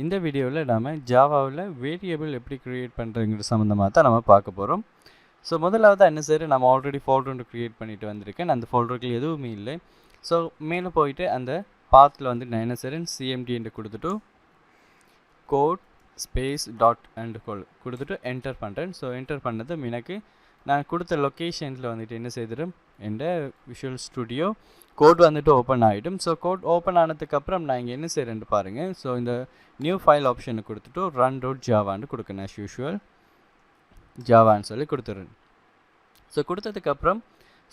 இந்த வீடியோவில் நாம் ஜாவாவில் வேரியபிள் எப்படி க்ரியேட் பண்ணுறங்கிற சம்மந்தமாக தான் நம்ம பார்க்க போகிறோம். ஸோ முதலாவது என்ன செய்யற நம்ம ஆல்ரெடி ஃபோல்டர் ஒன்று க்ரியேட் பண்ணிட்டு வந்திருக்கேன். அந்த ஃபோல்டருக்கு எதுவுமே இல்லை. ஸோ மேலே போயிட்டு அந்த பாத்தில் வந்து நான் என்ன செய்கிறேன் சிஎம்டி என்று கொடுத்துட்டு கோட் ஸ்பேஸ் டாட் அண்ட் கொடுத்துட்டு என்டர் பண்ணுறேன். ஸோ என்டர் பண்ணதும் எனக்கு நான் கொடுத்த லொக்கேஷனில் வந்துட்டு என்ன செய்திடும் என்ற விஷுவல் ஸ்டுடியோ கோட் வந்துட்டு ஓப்பன் ஆகிடும். ஸோ கோட் ஓப்பன் ஆனதுக்கப்புறம் நான் இங்கே என்ன செய்கிறேன்னு பாருங்கள். ஸோ இந்த நியூ ஃபைல் ஆப்ஷனை கொடுத்துட்டு ரன் டாட் ஜாவான்னு கொடுக்கணும். ஆஸ் யூஷுவல் ஜாவான்னு சொல்லி கொடுத்துருங்க. ஸோ கொடுத்ததுக்கப்புறம்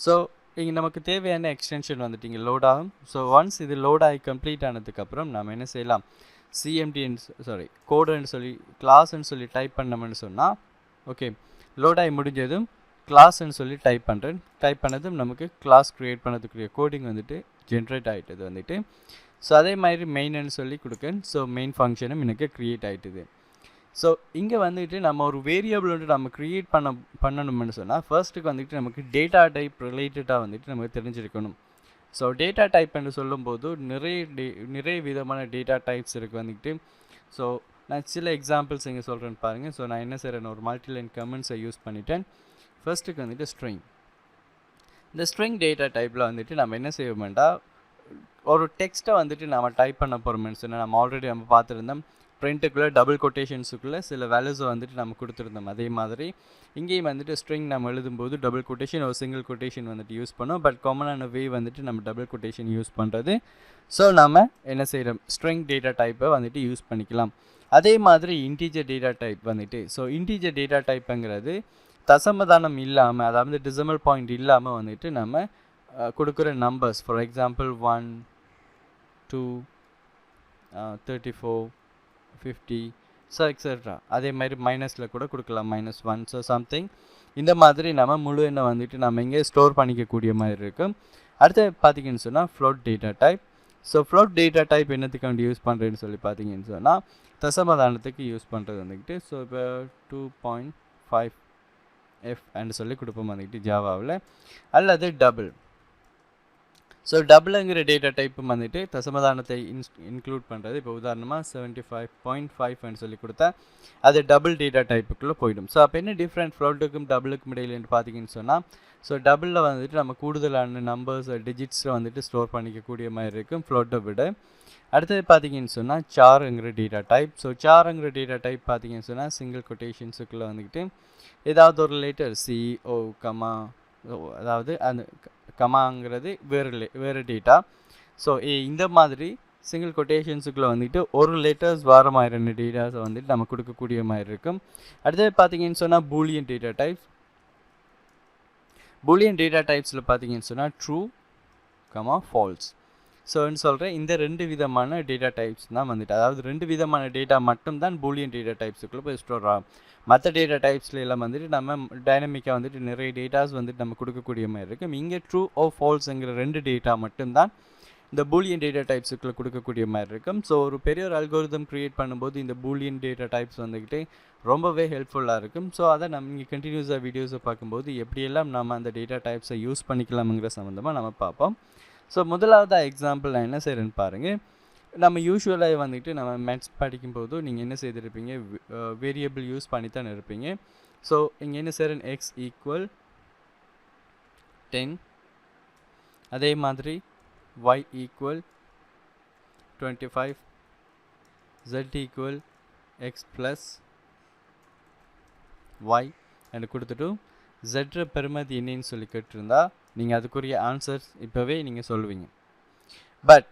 ஸோ இங்கே நமக்கு தேவையான எக்ஸ்டென்ஷன் வந்துட்டு இங்கே லோட் ஆகும். ஸோ ஒன்ஸ் இது லோட் ஆகி கம்ப்ளீட் ஆனதுக்கப்புறம் நம்ம என்ன செய்யலாம் சிஎம்டின்னு கோடுன்னு சொல்லி கிளாஸ்ன்னு சொல்லி டைப் பண்ணோம்னு சொன்னால் ஓகே லோட் ஆகி முடிஞ்சதும் கிளாஸ்ன்னு சொல்லி டைப் பண்ணுறேன். டைப் பண்ணதும் நமக்கு கிளாஸ் க்ரியேட் பண்ணதுக்குரிய கோடிங் வந்துட்டு ஜென்ரேட் ஆகிட்டது வந்துட்டு. ஸோ அதே மாதிரி மெயின்னு சொல்லி கொடுக்கேன். ஸோ மெயின் ஃபங்க்ஷனும் எனக்கு க்ரியேட் ஆகிட்டுது. ஸோ இங்கே வந்துட்டு நம்ம ஒரு வேரியபிள் வந்துட்டு நம்ம க்ரியேட் பண்ணணும்னு சொன்னால் ஃபர்ஸ்ட்டுக்கு வந்துட்டு நமக்கு டேட்டா டைப் ரிலேட்டடாக வந்துட்டு நமக்கு தெரிஞ்சிருக்கணும். ஸோ டேட்டா டைப் என்று சொல்லும்போது நிறைய விதமான டேட்டா டைப்ஸ் இருக்குது வந்துட்டு. ஸோ நான் சில எக்ஸாம்பிள்ஸ் இங்கே சொல்கிறேன்னு பாருங்கள். ஸோ நான் என்ன செய்கிறேன் ஒரு மல்டிலைன் கமெண்ட்ஸை யூஸ் பண்ணிட்டேன். ஃபர்ஸ்ட்டுக்கு வந்துட்டு ஸ்ட்ரிங். இந்த ஸ்ட்ரிங் டேட்டா டைப்பில் வந்துட்டு நம்ம என்ன செய்வோம்னா ஒரு டெக்ஸ்ட்டை வந்துட்டு நம்ம டைப் பண்ண போகிறோம்னு சொன்னால் நம்ம ஆல்ரெடி நம்ம பார்த்துருந்தோம் பிரிண்ட்டுக்குள்ளே டபுள் கொட்டேஷன்ஸுக்குள்ளே சில வேல்யூஸை வந்துட்டு நம்ம கொடுத்துருந்தோம். அதே மாதிரி இங்கேயும் வந்துட்டு ஸ்ட்ரிங் நம்ம எழுதும்போது டபுள் கொட்டேஷன் ஒரு சிங்கிள் கொட்டேஷன் வந்துட்டு யூஸ் பண்ணோம். பட் காமனான வே வந்துட்டு நம்ம டபுள் கொட்டேஷன் யூஸ் பண்ணுறது. ஸோ நம்ம என்ன செய்கிறோம் ஸ்ட்ரிங் டேட்டா டைப்பை வந்துட்டு யூஸ் பண்ணிக்கலாம். அதே மாதிரி இன்டீஜர் டேட்டா டைப் வந்துட்டு ஸோ இன்டீஜர் டேட்டா டைப்புங்கிறது தசமதானம் இல்லாமல் அதாவது டெசிமல் பாயிண்ட் இல்லாமல் வந்துட்டு நம்ம கொடுக்குற numbers for example 1 2 34 50 so etcetera. அதே மாதிரி மைனஸில் கூட கொடுக்கலாம் -1 ஸோ சம்திங் இந்த மாதிரி நம்ம முழு எண்ணை வந்துட்டு நம்ம இங்கே ஸ்டோர் பண்ணிக்கக்கூடிய மாதிரி இருக்கும். அடுத்து பார்த்தீங்கன்னு சொன்னால் float data type. So float data type என்னத்துக்கு வந்து யூஸ் பண்ணுறேன்னு சொல்லி பார்த்தீங்கன்னு சொன்னால் தசமதானத்துக்கு யூஸ் பண்ணுறது வந்துக்கிட்டு. ஸோ இப்போ 2.5f அப்படின்னு சொல்லி கொடுப்போம் வந்துக்கிட்டு ஜாவாவில். அல்லது டபுள். ஸோ டபுளுங்கிற டேட்டா டைப்பும் வந்துட்டு தசமதானத்தை இன்க்ளூட் பண்ணுறது. இப்போ உதாரணமாக 75.5 சொல்லி கொடுத்தா அது டபுள் டேட்டா டைப்புக்குள்ளே போயிடும். ஸோ அப்போ என்ன டிஃப்ரெண்ட் ஃப்ளோட்டுக்கும் டபுளுக்கும் இடையிலன்னு பார்த்தீங்கன்னு சொன்னால் ஸோ டபுளில் வந்துட்டு நம்ம கூடுதலான நம்பர்ஸ் டிஜிட்ஸில் வந்துட்டு ஸ்டோர் பண்ணிக்கக்கூடிய மாதிரி இருக்கும் ஃப்ளோட்டை விட. அடுத்தது பார்த்தீங்கன்னு சொன்னால் சாருங்கிற டேட்டா டைப். ஸோ சாருங்கிற டேட்டா டைப் பார்த்தீங்கன்னு சொன்னால் சிங்கிள் கொட்டேஷன்ஸுக்குள்ளே வந்துக்கிட்டு ஏதாவது ஒரு லேட்டர் CO கமா அதாவது அந்த கமாங்கிறது வேறு டேட்டா. ஸோ இந்த மாதிரி சிங்கிள் கொட்டேஷன்ஸுக்குள்ளே வந்துட்டு ஒரு லெட்டர்ஸ் வர மாதிரியான டேட்டாஸை வந்துட்டு நம்ம கொடுக்கக்கூடிய மாதிரி இருக்கும். அடுத்தது பார்த்தீங்கன்னு சொன்னால் boolean data types. Boolean data டைப்ஸில் பார்த்தீங்கன்னு சொன்னால் ட்ரூ கமா ஃபால்ஸ். ஸோன்னு சொல்கிறேன் இந்த ரெண்டு விதமான டேட்டா டைப்ஸ் தான் வந்துட்டு அதாவது ரெண்டு விதமான டேட்டா மட்டும்தான் பூலியன் டேட்டா டைப்ஸுக்குள்ளே போய் ஸ்டோர் ஆகும். மற்ற டேட்டா டைப்ஸில் எல்லாம் வந்துட்டு நம்ம டைனமிக்காக வந்துட்டு நிறைய டேட்டாஸ் வந்துட்டு நம்ம கொடுக்கக்கூடிய மாதிரி இருக்கும். இங்கே ட்ரூ ஓ ஃபால்ஸுங்கிற ரெண்டு டேட்டா மட்டும்தான் இந்த பூலியன் டேட்டா டைப்ஸுக்குள்ளே கொடுக்கக்கூடிய மாதிரி இருக்கும். ஸோ ஒரு பெரிய ஒரு அல்கோரிதம் க்ரியேட் பண்ணும்போது இந்த பூலியன் டேட்டா டைப்ஸ் வந்துக்கிட்டு ரொம்பவே ஹெல்ப்ஃபுல்லாக இருக்கும். ஸோ அதை நம்ம இங்கே கண்டினியூஸாக வீடியோஸை பார்க்கும்போது எப்படியெல்லாம் நம்ம அந்த டேட்டா டைப்ஸை யூஸ் பண்ணிக்கலாமுங்கிற சம்மந்தமாக நம்ம பார்ப்போம். ஸோ முதலாவது எக்ஸாம்பிள் நான் என்ன செய்கிறேன்னு பாருங்கள். நம்ம யூஸ்வலாக வந்துட்டு நம்ம மேத்ஸ் படிக்கும்போது நீங்கள் என்ன செய்திருப்பீங்க வேரியபிள் யூஸ் பண்ணி தான் இருப்பீங்க. ஸோ இங்கே என்ன செய்கிறேன் x = 10 அதே மாதிரி y = 25 z = x + y and கொடுத்துட்டு z பெருமதி என்னன்னு சொல்லி கேட்டிருந்தா நீங்கள் அதுக்குரிய ஆன்சர்ஸ் இப்போவே நீங்கள் சொல்லுவீங்க. பட்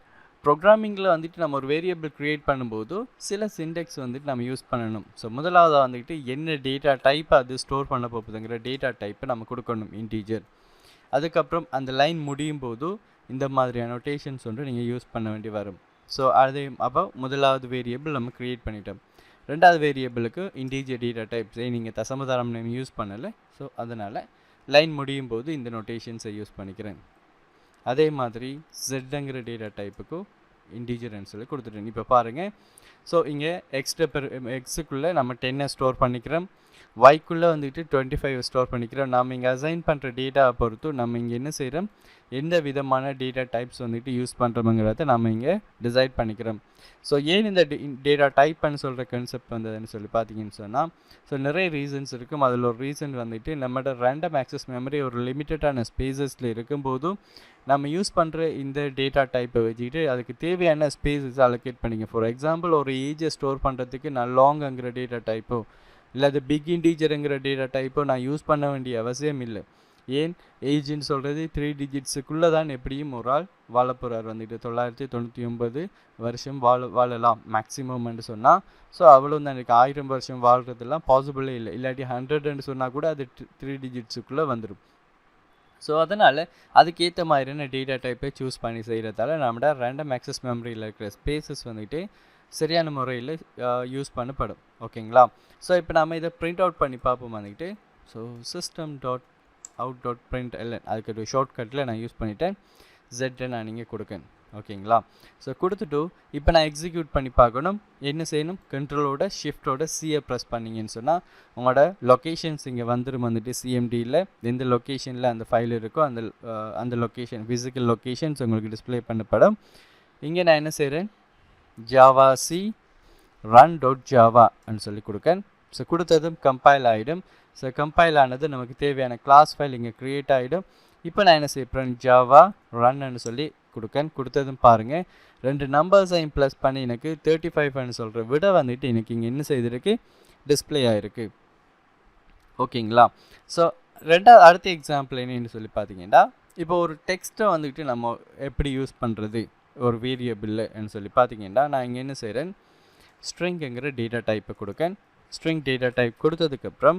ப்ரோக்ராமிங்கில் வந்துட்டு நம்ம ஒரு வேரியபிள் க்ரியேட் பண்ணும்போது சில சிண்டெக்ஸ் வந்துட்டு நம்ம யூஸ் பண்ணணும். ஸோ முதலாவது வந்துட்டு என்ன டேட்டா டைப்பை அது ஸ்டோர் பண்ண போகுதுங்கிற டேட்டா டைப்பை நம்ம கொடுக்கணும் இன்டீஜர். அதுக்கப்புறம் அந்த லைன் முடியும் போது இந்த மாதிரியான நோட்டேஷன்ஸ் வந்து நீங்கள் யூஸ் பண்ண வேண்டி வரும். ஸோ அதே அப்போ முதலாவது வேரியபிள் நம்ம க்ரியேட் பண்ணிட்டோம். ரெண்டாவது வேரியபிளுக்கு இன்டீஜர் டேட்டா டைப்ஸை நீங்கள் தசமதாரம் நேம் யூஸ் பண்ணலை. ஸோ அதனால் லைன் முடியும் போது இந்த நோட்டேஷன்ஸை யூஸ் பண்ணிக்கிறேன். அதே மாதிரி ஜெட்டுங்கிற டேட்டா டைப்புக்கும் இன்டீஜர்னு சொல்லி கொடுத்துட்டேன். இப்போ பாருங்கள். ஸோ இங்கே எக்ஸுக்குள்ளே நம்ம 10 ஸ்டோர் பண்ணிக்கிறோம். வைக்குள்ளே வந்துட்டு 25 ஸ்டோர் பண்ணிக்கிறோம். நம்ம இங்கே அசைன் பண்ணுற டேட்டாவை பொறுத்து நம்ம இங்கே என்ன செய்கிறோம், எந்த விதமான டேட்டா டைப்ஸ் வந்துட்டு யூஸ் பண்ணுறோமுங்கிறத நம்ம இங்கே டிசைட் பண்ணிக்கிறோம். ஸோ ஏன் இந்த டேட்டா டைப்னு சொல்கிற கான்செப்ட் வந்ததுன்னு சொல்லி பார்த்தீங்கன்னு சொன்னால், ஸோ நிறைய ரீசன்ஸ் இருக்கும். அதில் ஒரு ரீசன் வந்துட்டு நம்மளோட ரேண்டம் ஆக்சஸ் மெமரி ஒரு லிமிட்டடான ஸ்பேசஸில் இருக்கும்போதும் நம்ம யூஸ் பண்ணுற இந்த டேட்டா டைப்பை வச்சுக்கிட்டு அதுக்கு தேவையான ஸ்பேஸஸ் அலோகேட் பண்ணிங்க. ஃபார் எக்ஸாம்பிள் ஒரு ஏஜை ஸ்டோர் பண்ணுறதுக்கு நான் லாங்குங்கிற டேட்டா டைப்போ இல்லை அது பிக் இன்டீஜருங்கிற டேட்டா டைப்போ நான் யூஸ் பண்ண வேண்டிய அவசியம் இல்லை. ஏன் ஏஜ்னு சொல்கிறது 3 டிஜிட்ஸுக்குள்ளே தான் எப்படியும் ஒரு ஆள் வாழ போகிறார். வந்துட்டு 999 வருஷம் வாழலாம் மேக்ஸிமம்னு சொன்னால். ஸோ அவ்வளோ தான் எனக்கு 1000 வருஷம் வாழ்கிறதுலாம் பாசிபிளே இல்லை. இல்லாட்டி 100ன்னு சொன்னால் கூட அது 3 டிஜிட்ஸுக்குள்ளே வந்துடும். ஸோ அதனால் அதுக்கேற்ற மாதிரியான டேட்டா டைப்பை சூஸ் பண்ணி செய்கிறதால நம்மளோட ரேண்டம் ஆக்சஸ் மெமரியில் இருக்கிற ஸ்பேசஸ் வந்துட்டு சரியான முறையில் யூஸ் பண்ணப்படும். ஓகேங்களா? ஸோ இப்போ நம்ம இதை பிரிண்ட் அவுட் பண்ணி பார்ப்போம். வந்துக்கிட்டு ஸோ system.out.println அதுக்கு ஒரு ஷார்ட்கட்டில் நான் யூஸ் பண்ணிவிட்டேன். Z நான் நீங்கள் கொடுக்கேன். ஓகேங்களா? ஸோ கொடுத்துட்டு இப்போ நான் எக்ஸிக்யூட் பண்ணி பார்க்கணும். என்ன செய்யணும், கண்ட்ரோலோட ஷிஃப்டோட சியை ப்ரெஸ் பண்ணிங்கன்னு சொன்னால் உங்களோட லொக்கேஷன்ஸ் இங்கே வந்துட்டு சிஎம்டியில் எந்த லொக்கேஷனில் அந்த ஃபைல் இருக்கோ அந்த லொக்கேஷன் ஃபிசிக்கல் லொக்கேஷன்ஸ் உங்களுக்கு டிஸ்பிளே பண்ணப்படும். இங்கே நான் என்ன செய்கிறேன், ஜாவா சி run.java சொல்லி கொடுக்கேன். ஸோ கொடுத்ததும் கம்பைல் ஆகிடும். ஸோ கம்பைல் ஆனது நமக்கு தேவையான கிளாஸ் ஃபைல் இங்கே க்ரியேட் ஆகிடும். இப்போ நான் என்ன செய்கிறேன், ஜாவா ரன்னு சொல்லி கொடுத்ததும் பாருங்கள் 2 நம்பர்ஸையும் ப்ளஸ் பண்ணி எனக்கு 35 சொல்கிற விட வந்துட்டு எனக்கு இங்கே என்ன செய்திருக்கு, டிஸ்பிளே ஆகிருக்கு. ஓகேங்களா? ஸோ அடுத்த எக்ஸாம்பிள் என்னன்னு சொல்லி பார்த்தீங்கன்னா, இப்போ ஒரு டெக்ஸ்ட்டை வந்துக்கிட்டு நம்ம எப்படி யூஸ் பண்ணுறது ஒரு வேரியபிள்னு சொல்லி பார்த்தீங்கன்னா, நான் இங்கே என்ன செய்கிறேன், ஸ்ட்ரிங்குங்கிற டேட்டா டைப்பை கொடுக்கேன். ஸ்ட்ரிங் டேட்டா டைப் கொடுத்ததுக்கப்புறம்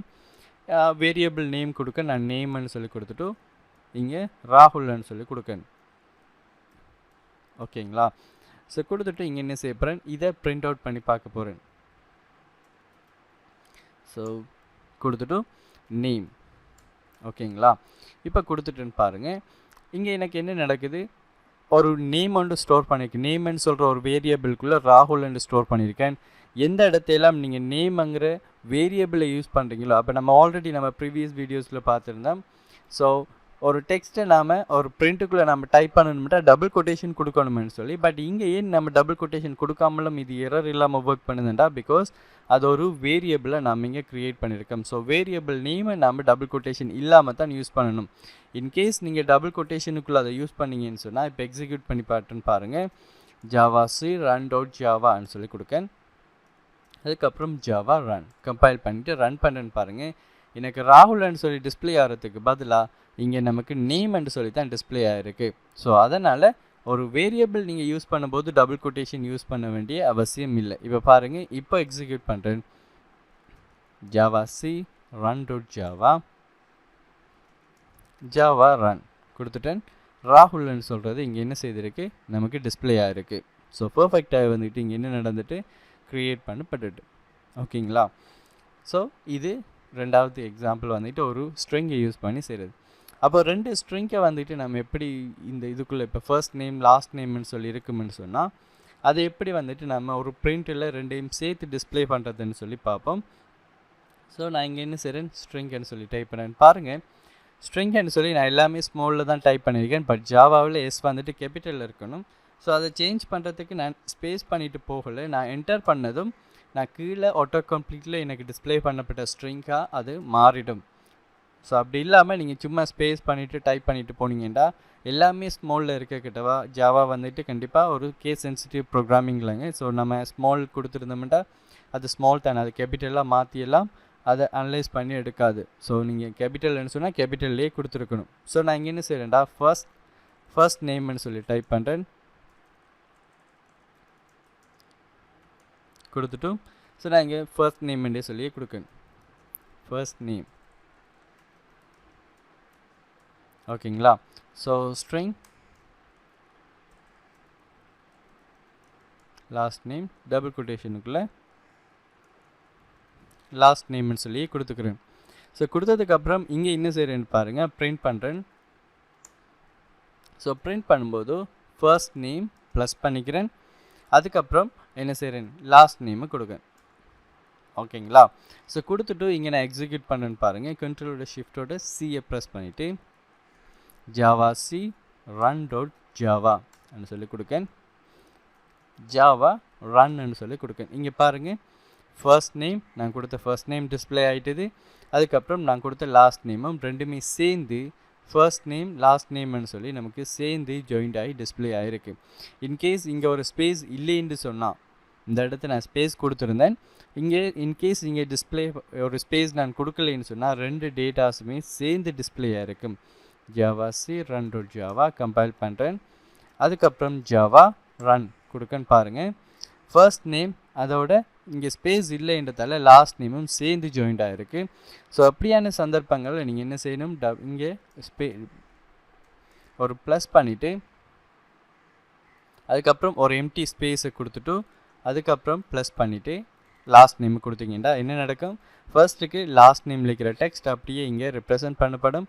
வேரியபிள் நேம் கொடுக்க நான் நேம்னு சொல்லி கொடுத்துட்டு இங்கே ராகுல்னு சொல்லி கொடுக்கேன். ஓகேங்களா? ஸோ கொடுத்துட்டு இங்கே என்ன செய்ய போகிறேன், இதை பிரிண்ட் அவுட் பண்ணி பார்க்க போகிறேன். ஸோ கொடுத்துட்டு நேம். ஓகேங்களா? இப்போ கொடுத்துட்டுன்னு பாருங்கள், இங்கே எனக்கு என்ன நடக்குது, ஒரு நேம் ஒன்று ஸ்டோர் பண்ணியிருக்கேன். நேம்னு சொல்கிற ஒரு வேரியபிள்குள்ளே ராகுல்னு ஸ்டோர் பண்ணியிருக்கேன். எந்த இடத்தையெல்லாம் நீங்கள் நேம்ங்கிற வேரியபிளை யூஸ் பண்ணுறீங்களோ, அப்போ நம்ம ப்ரீவியஸ் வீடியோஸில் பார்த்துருந்தோம். ஸோ ஒரு டெக்ஸ்ட்டை நாம் ஒரு பிரிண்ட்டுக்குள்ளே நம்ம டைப் பண்ணணும்னா டபுள் கொட்டேஷன் கொடுக்கணும்னு சொல்லி, பட் இங்கே ஏன் நம்ம டபுள் கொட்டேஷன் கொடுக்காமலும் இது எரர் இல்லாமல் ஒர்க் பண்ணுதுண்டா, பிகாஸ் அது ஒரு வேரியபிளை நம்ம இங்கே க்ரியேட் பண்ணியிருக்கோம். ஸோ வேரியபிள் நேமை நம்ம டபுள் கொட்டேஷன் இல்லாமல் தான் யூஸ் பண்ணணும். இன்கேஸ் நீங்கள் டபுள் கொட்டேஷனுக்குள்ளே அதை யூஸ் பண்ணிங்கன்னு சொன்னால், இப்போ எக்ஸிக்யூட் பண்ணி பாருங்கள், ஜாவா சி run.javaன்னு சொல்லி கொடுக்கேன். அதுக்கப்புறம் ஜாவா ரன் கம்பைல் பண்ணிவிட்டு ரன் பண்ணுன்னு பாருங்கள், எனக்கு ராகுல்னு சொல்லி டிஸ்பிளே ஆகிறதுக்கு பதிலாக இங்கே நமக்கு நேம்னு சொல்லி தான் டிஸ்பிளே ஆகிருக்கு. ஸோ அதனால் ஒரு வேரியபிள் நீங்கள் யூஸ் பண்ணும்போது டபுள் கொட்டேஷன் யூஸ் பண்ண வேண்டிய அவசியம் இல்லை. இப்போ பாருங்கள், இப்போ எக்ஸிக்யூட் பண்ணுறேன், Java C run.java Java run கொடுத்துட்டேன். ராகுல்னு சொல்கிறது இங்கே என்ன செய்திருக்கு, நமக்கு டிஸ்பிளே ஆகிருக்கு. ஸோ பர்ஃபெக்டாக வந்துட்டு இங்கே என்ன நடந்துட்டு க்ரியேட் பண்ணப்பட்டுட்டு. ஓகேங்களா? ஸோ இது ரெண்டாவது எக்ஸாம்பிள் வந்துட்டு ஒரு ஸ்ட்ரிங்கை யூஸ் பண்ணி செய்கிறது. அப்போ 2 ஸ்ட்ரிங்கை வந்துட்டு நம்ம எப்படி இந்த இதுக்குள்ளே இப்போ ஃபர்ஸ்ட் நேம் லாஸ்ட் நேம்னு சொல்லி இருக்குமென்னு சொன்னால், அதை எப்படி வந்துட்டு நம்ம ஒரு பிரிண்ட்டில் 2ஐயும் சேர்த்து டிஸ்பிளே பண்ணுறதுன்னு சொல்லி பார்ப்போம். ஸோ நான் இங்கே என்ன செய்கிறேன், ஸ்ட்ரிங்னு சொல்லி டைப் பண்ணேன். பாருங்கள், ஸ்ட்ரிங்னு சொல்லி நான் எல்லாமே ஸ்மாலில் தான் டைப் பண்ணியிருக்கேன். பட் ஜாவாவில் எஸ் வந்துட்டு கேபிட்டலில் இருக்கணும். ஸோ அதை சேஞ்ச் பண்ணுறதுக்கு நான் ஸ்பேஸ் பண்ணிவிட்டு போகலை. நான் என்டர் பண்ணதும் நான் கீழே ஆட்டோ கம்ப்ளீட்டில் எனக்கு டிஸ்பிளே பண்ணப்பட்ட ஸ்ட்ரிங்காக அது மாறிடும். ஸோ அப்படி இல்லாமல் நீங்கள் சும்மா ஸ்பேஸ் பண்ணிவிட்டு டைப் பண்ணிவிட்டு போனீங்கன்னா எல்லாமே ஸ்மாலில் இருக்கக்கிட்டவா ஜாவா வந்துட்டு கண்டிப்பாக ஒரு கேஸ் சென்சிட்டிவ் ப்ரோக்ராமிங்லங்க. ஸோ நம்ம ஸ்மால் கொடுத்துருந்தோம்னா அது ஸ்மால் தானே, அது கேபிட்டலாக மாற்றியெல்லாம் அதை அனலைஸ் பண்ணி எடுக்காது. ஸோ நீங்கள் கேபிட்டல்னு சொன்னால் கேபிட்டல்லே கொடுத்துருக்கணும். ஸோ நான் இங்கே என்ன செய்கிறேன்டா, ஃபர்ஸ்ட் நேம்னு சொல்லி டைப் பண்ணுறேன். கொடுத்துட்டு ஸோ நான் இங்கே ஃபர்ஸ்ட் நேம்ன்றே சொல்லியே கொடுக்கணும், ஃபர்ஸ்ட் நேம். ஓகேங்களா? So string last name double கொட்டேஷனுக்குள்ளே லாஸ்ட் நேம்னு சொல்லி கொடுத்துக்கிறேன். ஸோ கொடுத்ததுக்கப்புறம் இங்கே என்ன செய்கிறேன்னு பாருங்கள், பிரிண்ட் பண்ணுறேன். ஸோ பிரிண்ட் பண்ணும்போது ஃபர்ஸ்ட் நேம் ப்ளஸ் பண்ணிக்கிறேன். அதுக்கப்புறம் என்ன செய்கிறேன், லாஸ்ட் நேமை கொடுக்கேன். ஓகேங்களா. ஸோ கொடுத்துட்டு இங்கே நான் எக்ஸிக்யூட் பண்ணுன்னு பாருங்கள். கண்ட்ரோலோட ஷிஃப்டோட சியை ப்ரெஸ் பண்ணிவிட்டு Java C run dot Java அப்படின்னு சொல்லி கொடுக்கேன். ஜாவா ரன்னு சொல்லி கொடுக்கேன். இங்கே பாருங்கள், ஃபர்ஸ்ட் நேம் நான் கொடுத்த ஃபர்ஸ்ட் நேம் டிஸ்பிளே ஆகிட்டுது. அதுக்கப்புறம் நான் கொடுத்த லாஸ்ட் நேமும் ரெண்டுமே சேர்ந்து ஃபர்ஸ்ட் நேம் லாஸ்ட் நேம்னு சொல்லி நமக்கு சேர்ந்து ஜாயிண்ட் ஆகி டிஸ்பிளே ஆகிருக்கு. இன்கேஸ் இங்கே ஒரு ஸ்பேஸ் இல்லைன்னு சொன்னால், இந்த இடத்த நான் ஸ்பேஸ் கொடுத்துருந்தேன், இங்கே இன்கேஸ் இங்கே டிஸ்பிளே ஒரு ஸ்பேஸ் நான் கொடுக்கலைன்னு சொன்னால் ரெண்டு டேட்டாஸுமே சேர்ந்து டிஸ்பிளே ஆகிருக்கும். Java C run dot Java compile பண்ணுறேன். அதுக்கப்புறம் ஜாவா ரன் கொடுக்கன்னு பாருங்கள். ஃபர்ஸ்ட் நேம் அதோட இங்கே ஸ்பேஸ் இல்லைன்றதால லாஸ்ட் நேமும் சேர்ந்து ஜாயிண்ட் ஆகிருக்கு. ஸோ அப்படியான சந்தர்ப்பங்களில் நீங்கள் என்ன செய்யணும், இங்கே ஒரு ப்ளஸ் பண்ணிவிட்டு அதுக்கப்புறம் ஒரு எம்டி ஸ்பேஸை கொடுத்துட்டு அதுக்கப்புறம் ப்ளஸ் பண்ணிவிட்டு லாஸ்ட் நேம் கொடுத்தீங்கன்னா என்ன நடக்கும், ஃபர்ஸ்ட்டுக்கு லாஸ்ட் நேமில் இருக்கிற டெக்ஸ்ட் அப்படியே இங்கே ரெப்ரசன்ட் பண்ணப்படும்.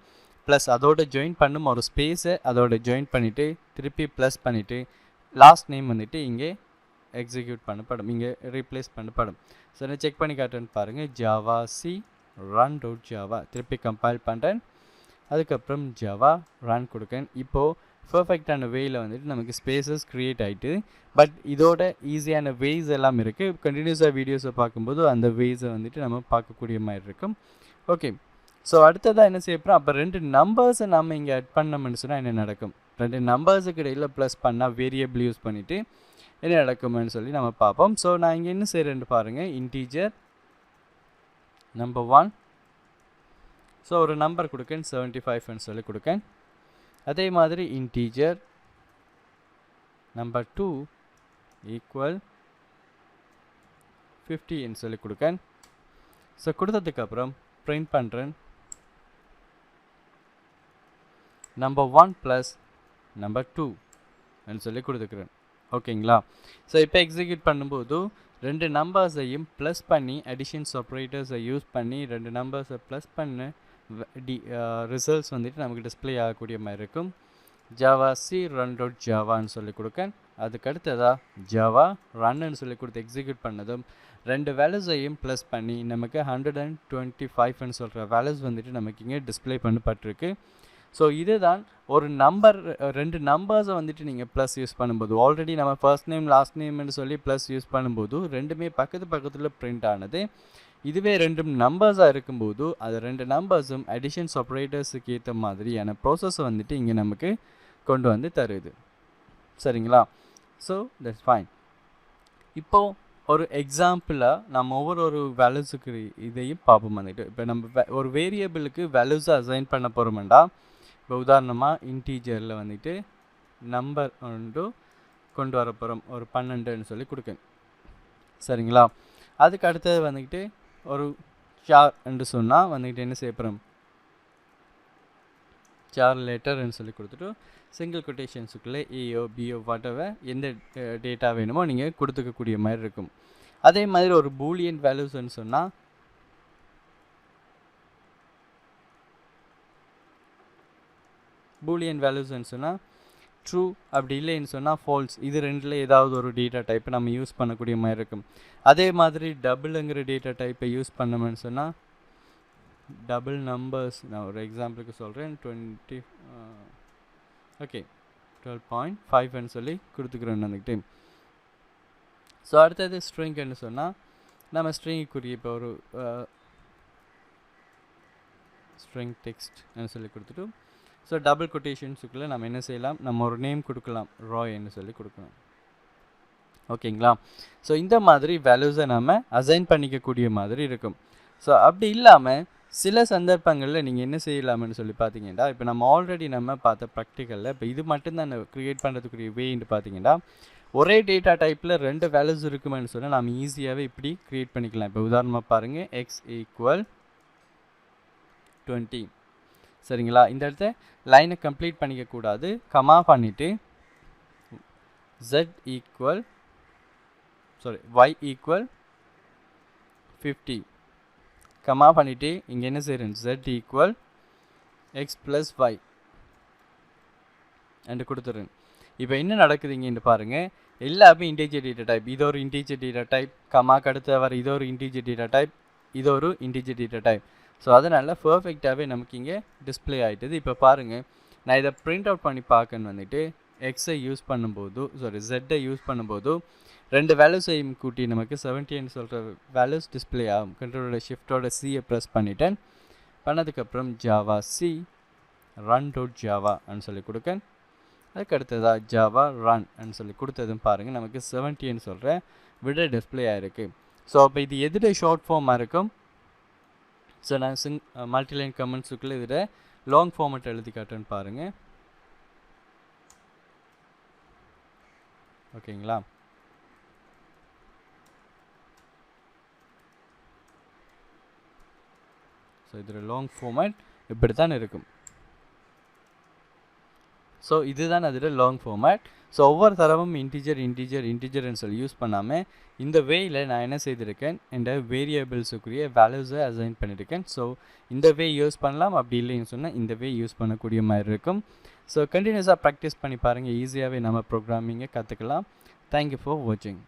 ப்ளஸ் அதோட ஜாயின் பண்ணும் ஒரு ஸ்பேஸை அதோட ஜாயின் பண்ணிவிட்டு திருப்பி ப்ளஸ் பண்ணிவிட்டு லாஸ்ட் நேம் வந்துட்டு இங்கே எக்ஸிக்யூட் பண்ணப்படும், இங்கே ரீப்ளேஸ் பண்ணப்படும். ஸோ நான் செக் பண்ணி காட்டுன்னு பாருங்கள். Java C run dot Java திருப்பி கம்பைல் பண்ணுறேன். அதுக்கப்புறம் ஜாவா ரன் கொடுக்கேன். இப்போது பர்ஃபெக்டான வேயில் வந்துட்டு நமக்கு ஸ்பேசஸ் க்ரியேட் ஆகிட்டு, பட் இதோட ஈஸியான வேஸ் எல்லாம் இருக்குது. கண்டினியூஸாக வீடியோஸை பார்க்கும்போது அந்த வேஸை வந்துட்டு நம்ம பார்க்கக்கூடிய மாதிரி இருக்கும். ஓகே, ஸோ அடுத்ததாக என்ன செய்ய போகிறோம், அப்போ ரெண்டு நம்பர்ஸை நம்ம இங்கே ஆட் பண்ணோம்னு சொன்னால் என்ன நடக்கும், ரெண்டு நம்பர்ஸுக்கு இடையில் ப்ளஸ் பண்ணால் வேரியபிள் யூஸ் பண்ணிவிட்டு என்ன நடக்கும்னு சொல்லி நம்ம பார்ப்போம். ஸோ நான் இங்கே என்ன செய்கிறேன்னு பாருங்கள். இன்டீஜர் நம்பர் 1, ஸோ ஒரு நம்பர் கொடுக்கேன் 75ன்னு சொல்லி கொடுக்கேன். அதே மாதிரி இன்டீஜர் நம்பர் 2 ஈக்குவல் 50ன்னு சொல்லி கொடுக்கேன். ஸோ கொடுத்ததுக்கப்புறம் பிரிண்ட் பண்ணுறேன். நம்பர் 1 ப்ளஸ் நம்பர் 2ன்னு சொல்லி கொடுத்துக்கிறேன். ஓகேங்களா. ஸோ இப்போ எக்ஸிக்யூட் பண்ணும்போது ரெண்டு நம்பர்ஸையும் ப்ளஸ் பண்ணி அடிஷன்ஸ் ஆப்ரேட்டர்ஸை யூஸ் பண்ணி ரெண்டு நம்பர்ஸை ப்ளஸ் பண்ண ரிசல்ட்ஸ் வந்துட்டு நமக்கு டிஸ்பிளே ஆகக்கூடிய மாதிரி இருக்கும். ஜாவா சி ரன் டாட் ஜாவான்னு சொல்லி கொடுக்கேன். அதுக்கு அடுத்ததாக ஜாவா ரன்னு சொல்லி கொடுத்து எக்ஸிக்யூட் பண்ணதும் ரெண்டு வேல்யூஸையும் ப்ளஸ் பண்ணி நமக்கு 125ன்னு சொல்கிற வேல்யூஸ் வந்துட்டு நமக்கு இங்கே டிஸ்பிளே பண்ணப்பட்டிருக்கு. ஸோ இதுதான் ஒரு நம்பர், ரெண்டு நம்பர்ஸை வந்துட்டு நீங்கள் ப்ளஸ் யூஸ் பண்ணும்போது, ஆல்ரெடி நம்ம ஃபர்ஸ்ட் நேம் லாஸ்ட் நேம்னு சொல்லி ப்ளஸ் யூஸ் பண்ணும்போது ரெண்டுமே பக்கத்தில் பிரிண்ட் ஆனது. இதுவே ரெண்டும் நம்பர்ஸாக இருக்கும்போது அது ரெண்டு நம்பர்ஸும் அடிஷன்ஸ் ஆப்ரேட்டர்ஸுக்கு ஏற்ற மாதிரியான ப்ராசஸை வந்துட்டு இங்கே நமக்கு கொண்டு வந்து தருது. சரிங்களா. So that's fine. இப்போது ஒரு எக்ஸாம்பிளாக நம்ம ஒவ்வொரு வேல்யூஸுக்கு இதையும் பார்ப்போம். வந்துட்டு இப்போ நம்ம ஒரு வேரியபிளுக்கு வேல்யூஸை அசைன் பண்ண போகிறோம்டா, இப்போ உதாரணமாக இன்டீஜரில் வந்துட்டு நம்பர் ஒன்று கொண்டு வர போகிறோம், ஒரு 12ன்னு சொல்லி கொடுக்கேன். சரிங்களா. அதுக்கு அடுத்தது வந்துக்கிட்டு ஒரு சார் என்று சொன்னால் வந்துக்கிட்டு என்ன செய்ய போகிறோம், சார் லெட்டர்ன்னு சொல்லி கொடுத்துட்டு சிங்கிள் கொட்டேஷன்ஸுக்குள்ளே ஏஓ பிஓ வாட்டவர் எந்த டேட்டா வேணுமோ நீங்கள் கொடுத்துக்கக்கூடிய மாதிரி இருக்கும். அதே மாதிரி ஒரு பூலியன் வேல்யூஸ்ன்னு சொன்னால் பூலியன் வேல்யூஸ்ன்னு சொன்னால் ட்ரூ, அப்படி இல்லைன்னு சொன்னால் ஃபால்ஸ். இது ரெண்டில் ஏதாவது ஒரு டேட்டா டைப்பை நம்ம யூஸ் பண்ணக்கூடிய மாதிரி இருக்கும். அதே மாதிரி டபுளுங்கிற டேட்டா டைப்பை யூஸ் பண்ணோம்னு சொன்னால் டபுள் நம்பர்ஸ், நான் ஒரு எக்ஸாம்பிளுக்கு சொல்கிறேன், 20 ஓகே 12.5ன்னு சொல்லி கொடுத்துக்கிறேன் வந்துக்கிட்டு. ஸோ அடுத்தது ஸ்ட்ரிங்க்னு சொன்னால் நம்ம ஸ்ட்ரிங்குக்குரிய இப்போ ஒரு ஸ்ட்ரிங் டெக்ஸ்ட்னு சொல்லி கொடுத்துட்டு ஸோ டபுள் கொட்டேஷன்ஸுக்குள்ளே நம்ம என்ன செய்யலாம், நம்ம ஒரு நேம் கொடுக்கலாம், ராய்ன்னு சொல்லி கொடுக்கலாம். ஓகேங்களா. ஸோ இந்த மாதிரி வேல்யூஸை நம்ம அசைன் பண்ணிக்கக்கூடிய மாதிரி இருக்கும். ஸோ அப்படி இல்லாமல் சில சந்தர்ப்பங்களில் நீங்கள் என்ன செய்யலாம்னு சொல்லி பார்த்தீங்கன்னா, இப்போ நம்ம ஆல்ரெடி நம்ம பார்த்த ப்ராக்டிக்கலில் இப்போ இது மட்டும்தான் க்ரியேட் பண்ணுறதுக்குரிய வேன்னு பார்த்தீங்கன்னா, ஒரே டேட்டா டைப்பில் ரெண்டு வேல்யூஸ் இருக்குமென்னு சொன்னால் நம்ம ஈஸியாகவே இப்படி க்ரியேட் பண்ணிக்கலாம். இப்போ உதாரணமாக பாருங்கள், எக்ஸ் ஈக்குவல் 20. சரிங்களா. இந்த இடத்த லைனை கம்ப்ளீட் பண்ணிக்கக்கூடாது, கமா பண்ணிவிட்டு y ஈக்குவல் 50 கமா பண்ணிவிட்டு இங்கே என்ன செய்கிறேன், z ஈக்குவல் x + y என்று கொடுத்துறேன். இப்போ என்ன நடக்குதுங்க இங்கே பாருங்கள், எல்லாமே இன்டீஜர் டேட்டா டைப். இது ஒரு இன்டீஜர் டேட்டா டைப், கமாக்கு அடுத்து வர இது ஒரு இன்டீஜர் டேட்டா டைப், இது ஒரு இன்டீஜர் டேட்டா டைப். ஸோ அதனால் பர்ஃபெக்டாகவே நமக்கு இங்கே டிஸ்பிளே ஆகிட்டுது. இப்போ பாருங்கள், நான் இதை பிரிண்ட் அவுட் பண்ணி பார்க்கன்னு வந்துட்டு எக்ஸை யூஸ் பண்ணும்போது ஜெட்டை யூஸ் பண்ணும்போது 2 வேல்யூஸையும் கூட்டி நமக்கு 70 சொல்கிற வேல்யூஸ் டிஸ்பிளே ஆகும். கண்ட்ரோலோட ஷிஃப்டோட சியை ப்ரெஸ் பண்ணிட்டேன். பண்ணதுக்கப்புறம் ஜாவா சி run.java சொல்லி கொடுக்கேன். அதுக்கு அடுத்ததாக ஜாவா ரன் சொல்லி கொடுத்ததும் பாருங்கள், நமக்கு 70 சொல்கிற விட டிஸ்பிளே ஆகிருக்கு. ஸோ அப்போ இது எதிர ஷார்ட் ஃபார்மாக இருக்கும். ஸோ நான் மல்டிலைன் கமெண்ட்ஸுக்குள்ளே இதில் லாங் ஃபார்மேட் எழுதி காட்டுன்னு பாருங்கள். ஓகேங்களா? ஸோ இதில் லாங் ஃபார்மேட் இப்படி தான் இருக்கும். ஸோ இதுதான் அதில் லாங் ஃபார்மேட். ஸோ ஒவ்வொரு தரவும் இன்டிஜர்னு சொல்லி யூஸ் பண்ணாமல் இந்த வேயில் நான் என்ன செய்திருக்கேன், இந்த வேரியபிள்ஸுக்குரிய வேல்யூஸை அசைன் பண்ணியிருக்கேன். ஸோ இந்த வே யூஸ் பண்ணலாம், அப்படி இல்லைன்னு சொன்னால் இந்த வே யூஸ் பண்ணக்கூடிய மாதிரி இருக்கும். ஸோ கண்டினியூஸாக ப்ராக்டிஸ் பண்ணி பாருங்கள், ஈஸியாகவே நம்ம ப்ரோக்ராமிங்கை கற்றுக்கலாம். தேங்க்யூ ஃபார் வாட்சிங்.